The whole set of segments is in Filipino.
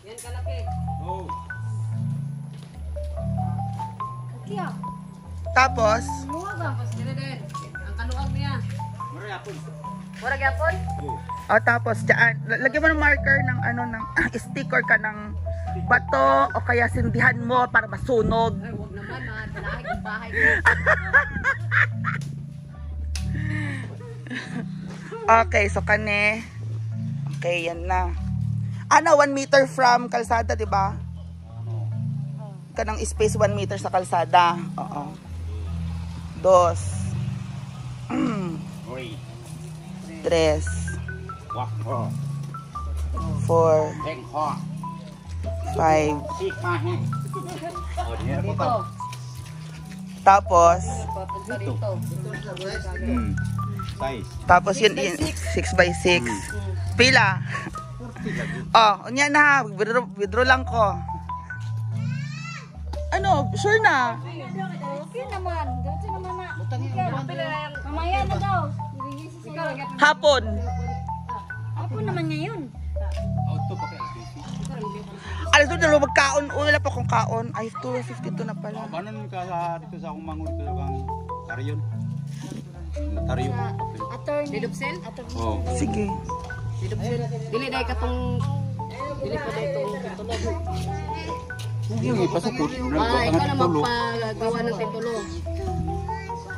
Yan kalaki. Oh. Kaya. Tapos, Tapos dili din. Ang kanuang niya. Mara yapon. Murag yapon? oh, tapos dyan, lagyan mo ng marker ng ano, ng sticker ka ng bato o kaya sindihan mo para masunog. Ay, huwag naman. Malahay ang bahay ko. Okay, so kane. Okay, yan na. Ano, 1 meter from kalsada, di ba? Kanang space 1 meter sa kalsada. Oo. 2. 3. 4. Wah. Oh. 5. Heng ho. Si ha he. Oh, diyan po Dito. to. Tapos, Papunta dito. Size. tapos yun, 6 by 6. Pila? Oh, unya na. Withdraw lang ko. Ano, sure na? Okay naman. Diretso naman na. Mamaya na daw. Hapon. Ako naman ngayon. Auto pa kaya. Alas doon na magkaon. Wala pa akong kaon. Ay, 2.52 na pala. Paano ka sa dito sa akong mangon dito kang Karyon? Karyon. Attorney. Didupsel? Oh. Sige. Didupsel. Dili dahil katong... Dili pa dahil itong tulog. Hindi yung ipasukot. Ikaw na magpagawa ng titulo.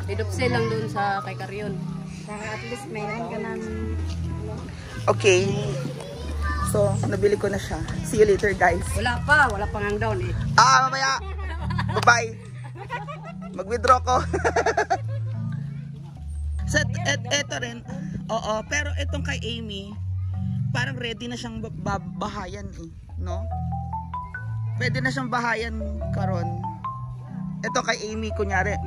Didupsel lang doon sa kay Karyon. Para at least mayroon ka ng... Okay. So, nabili ko na siya. See you later, guys. Wala pa ngang down eh. Mamaya. Bye-bye. Mag-withdraw ko. So, eto rin. Oo, pero itong kay Amy, parang ready na siyang bahayan eh. No? Pwede na siyang bahayan karon. Ito kay Amy, kunyari,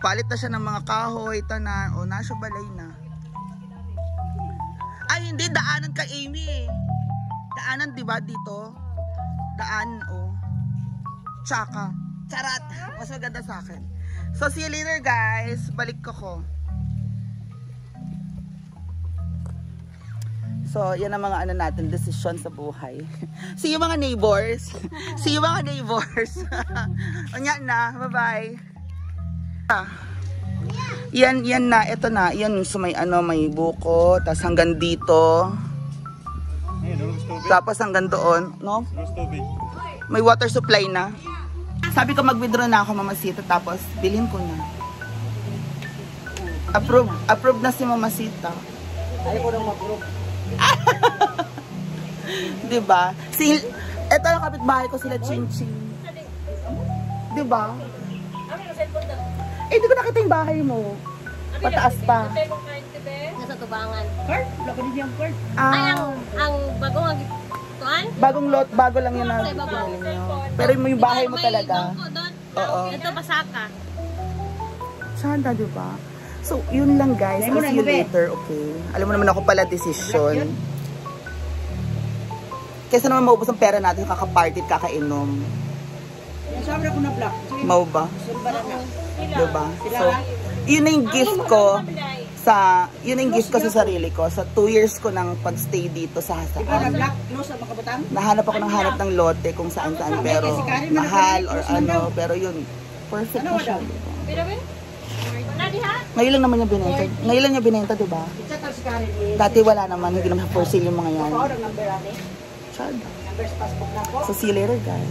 palit na siya ng mga kahoy, tanan, o nasa balay na. Ay, hindi, daanan kay Amy eh. Daanan, di ba, dito? Daan, oh. Tsaka. Charat. Mas maganda sa akin. So, see you later, guys. Balik ko. So, yan ang mga ano natin, decision sa buhay. See you mga neighbors. See you mga neighbors. Unya na. Bye-bye. Yan na. Ito na. Yan, so may ano, may buko. Tapos hanggang dito. Tapos hanggang doon. No? May water supply na. Sabi ko mag-withdraw na ako, Mamasita. Tapos bilhin ko na. Approve na si Mamasita. Ayaw ko nang mag-group. Diba? Eto yung kapitbahay ko sila, Chin-Chin. Diba? Eh, di ko nakita yung bahay mo. Pataas pa. Nasa tubangan. Card? Wala ko din yung card. Ay, ang bagong tuan? Bagong lot, bago lang yun na pinili nyo. Pero yung bahay mo talaga. Oo. Ito pasaka. Sanda, diba? So, yun lang guys. I'll see you later, okay? Alam mo naman ako pala decision. Kaysa naman maubos ang pera natin, kaka-party at kakainom. Sabi ko na black. Mau ba? Diba? So, yun na yung gift ko sa, sarili ko. Sa 2 years ko ng pag-stay dito sa Hasaan. Black, no, sa Makabutang? Nahanap ako ng hanap ng lote kung saan-saan. Pero mahal or ano. Pero yun, perfect na siya. Diba? Ngayon lang naman niya binenta. Ngayon lang niya binenta, diba? Dati wala naman. Hindi naman for sale yung mga yan. Chad. So, see you later, guys.